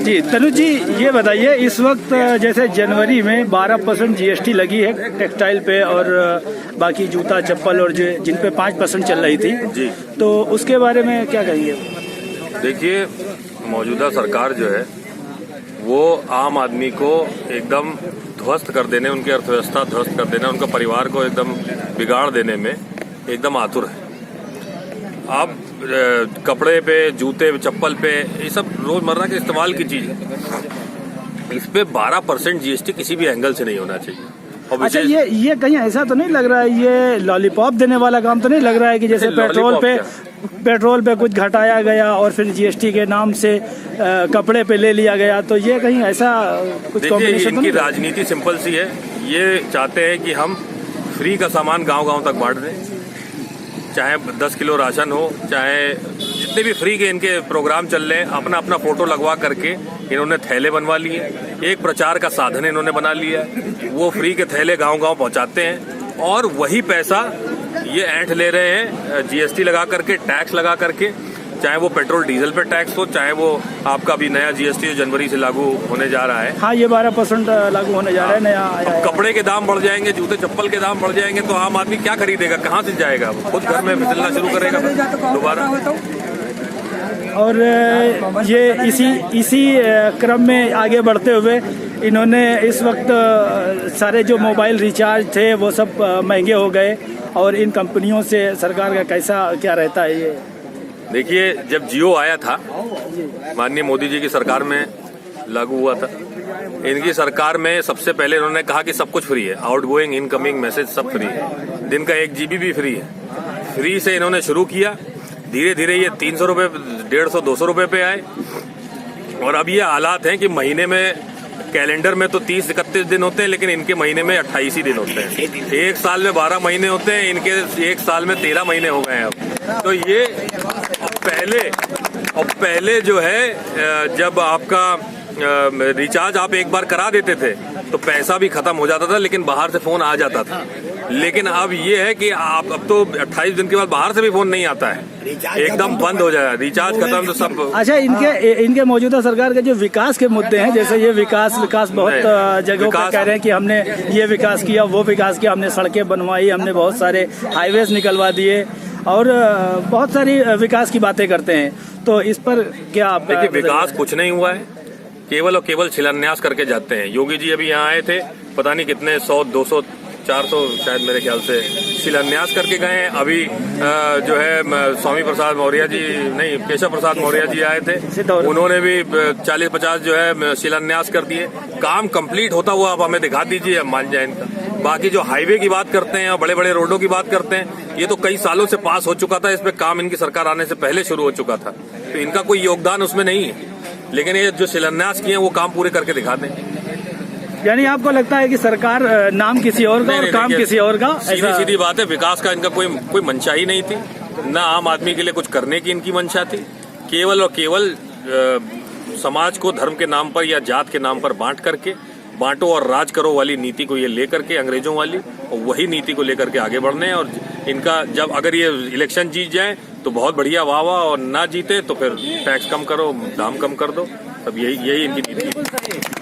जी तनुज जी, ये बताइए इस वक्त जैसे जनवरी में 12% जीएसटी लगी है टेक्सटाइल पे और बाकी जूता चप्पल और जिन पे 5% चल रही थी जी, तो उसके बारे में क्या कहेंगे? देखिए मौजूदा सरकार जो है वो आम आदमी को एकदम ध्वस्त कर देने, उनकी अर्थव्यवस्था ध्वस्त कर देने, उनका परिवार को एकदम बिगाड़ देने में एकदम आतुर है। अब कपड़े पे, जूते चप्पल पे, ये सब रोजमर्रा के इस्तेमाल की चीज है, इस पे 12% जीएसटी किसी भी एंगल से नहीं होना चाहिए। अच्छा, ये कहीं ऐसा तो नहीं लग रहा है, ये लॉलीपॉप देने वाला काम तो नहीं लग रहा है कि जैसे पेट्रोल पे कुछ घटाया गया और फिर जीएसटी के नाम से कपड़े पे ले लिया गया, तो ये कहीं ऐसा कुछ कॉम्बिनेशन? इनकी राजनीति सिंपल सी है, ये चाहते हैं कि हम फ्री का सामान गांव-गांव तक बांट दें, चाहे 10 किलो राशन हो, चाहे जितने भी फ्री के इनके प्रोग्राम चल रहे हैं, अपना अपना फोटो लगवा करके इन्होंने थैले बनवा लिए, एक प्रचार का साधन इन्होंने बना लिया, वो फ्री के थैले गांव-गांव पहुंचाते हैं और वही पैसा ये ऐंठ ले रहे हैं जीएसटी लगा करके, टैक्स लगा करके, चाहे वो पेट्रोल डीजल पे टैक्स हो, चाहे वो आपका अभी नया जीएसटी जो जनवरी से लागू होने जा रहा है। हाँ, ये 12% लागू होने जा रहा है नया। कपड़े के दाम बढ़ जाएंगे, जूते चप्पल के दाम बढ़ जाएंगे, तो आम आदमी क्या खरीदेगा, कहाँ से जाएगा? खुद घर में फिसलना शुरू करेगा दोबारा। और ये इसी क्रम में आगे बढ़ते हुए इन्होंने इस वक्त सारे जो मोबाइल रिचार्ज थे वो सब महंगे हो गए और इन कंपनियों से सरकार का कैसा क्या रहता है? ये देखिए, जब जियो आया था माननीय मोदी जी की सरकार में लागू हुआ था, इनकी सरकार में सबसे पहले इन्होंने कहा कि सब कुछ फ्री है, आउटगोइंग इनकमिंग मैसेज सब फ्री है, दिन का 1 GB भी फ्री है। फ्री से इन्होंने शुरू किया, धीरे धीरे ये 300 रुपए, 150, 200 रुपए पे आए और अब ये हालात हैं कि महीने में कैलेंडर में तो 30-31 दिन होते हैं, लेकिन इनके महीने में 28 ही दिन होते हैं। एक साल में 12 महीने होते हैं, इनके एक साल में 13 महीने हो गए हैं अब। तो ये पहले जो है जब आपका रिचार्ज आप एक बार करा देते थे तो पैसा भी खत्म हो जाता था, लेकिन बाहर से फोन आ जाता था। लेकिन अब ये है कि आप अब तो 28 दिन के बाद बाहर से भी फोन नहीं आता है, एकदम बंद हो जाएगा, रिचार्ज खत्म तो सब। अच्छा, इनके मौजूदा सरकार के जो विकास के मुद्दे हैं, जैसे ये विकास बहुत जगहों पर कह रहे हैं कि हमने ये विकास किया, वो विकास किया, हमने सड़कें बनवाई, हमने बहुत सारे हाईवेज निकलवा दिए और बहुत सारी विकास की बातें करते हैं, तो इस पर क्या आप? देखिए, विकास कुछ नहीं हुआ है, केवल और केवल शिलान्यास करके जाते हैं। योगी जी अभी यहाँ आए थे, पता नहीं कितने 100, 200, 400 शायद मेरे ख्याल से शिलान्यास करके गए हैं। अभी जो है स्वामी प्रसाद मौर्य जी, नहीं केशव प्रसाद मौर्य जी आए थे, उन्होंने भी 40-50 जो है शिलान्यास कर दिए। काम कंप्लीट होता हुआ आप हमें दिखा दीजिए, हम मान जाए इनका। बाकी जो हाईवे की बात करते हैं और बड़े बड़े रोडों की बात करते हैं, ये तो कई सालों से पास हो चुका था, इस पे काम इनकी सरकार आने से पहले शुरू हो चुका था, तो इनका कोई योगदान उसमें नहीं है। लेकिन ये जो शिलान्यास किए वो काम पूरे करके दिखा दें। यानी आपको लगता है कि सरकार नाम किसी और का और काम किसी और का? सीधी बात है, विकास का इनका कोई मंशा ही नहीं थी, न आम आदमी के लिए कुछ करने की इनकी मंशा थी। केवल और केवल समाज को धर्म के नाम पर या जात के नाम पर बांटो और राज करो वाली नीति को ये लेकर के, अंग्रेजों वाली, और वही नीति को लेकर के आगे बढ़ने हैं। और इनका जब अगर ये इलेक्शन जीत जाए तो बहुत बढ़िया, वाह वाह, और ना जीते तो फिर टैक्स कम करो, दाम कम कर दो, तब यही इनकी नीति है।